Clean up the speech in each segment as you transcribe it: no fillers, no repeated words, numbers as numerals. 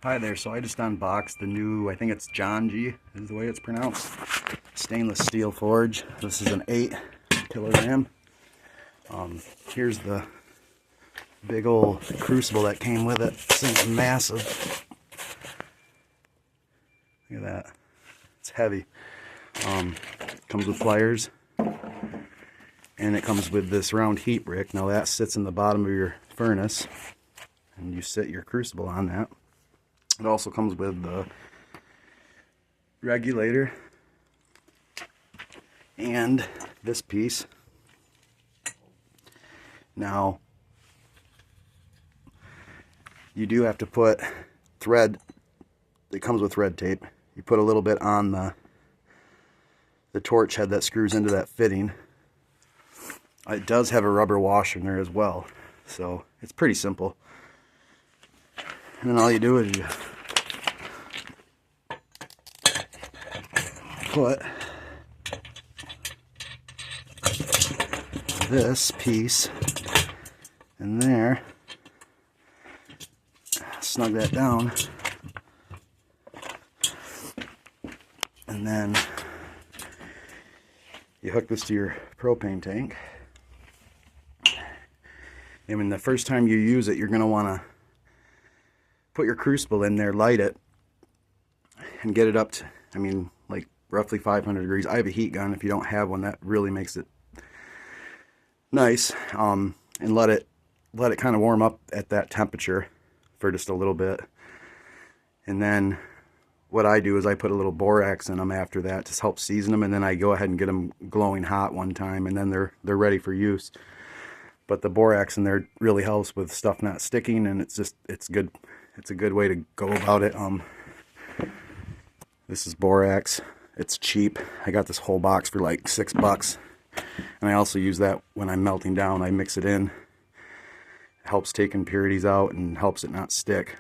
Hi there, so I just unboxed the new, I think it's John G is the way it's pronounced, stainless steel forge. This is an 8 kilogram. Here's the big old crucible that came with it. This thing's massive. Look at that. It's heavy. Comes with pliers. And it comes with this round heat brick. Now that sits in the bottom of your furnace. And you set your crucible on that. It also comes with the regulator and this piece. Now, you do have to put thread. It comes with thread tape. You put a little bit on the torch head that screws into that fitting. It does have a rubber washer in there as well, so it's pretty simple. And then all you do is you put this piece in there, snug that down, and then you hook this to your propane tank. And when the first time you use it, you're going to want to put your crucible in there, light it, and get it up to, like roughly 500 degrees. I have a heat gun. If you don't have one, that really makes it nice. And let it kind of warm up at that temperature for just a little bit. And then what I do is I put a little borax in them after that to help season them, and then I go ahead and get them glowing hot one time, and then they're ready for use. But the borax in there really helps with stuff not sticking, and it's good. It's a good way to go about it. This is borax. It's cheap. I got this whole box for like $6. And I also use that when I'm melting down. I mix it in. It helps take impurities out and helps it not stick.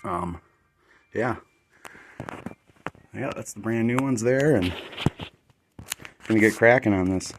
Yeah, that's the brand new ones there, and I'm gonna get cracking on this.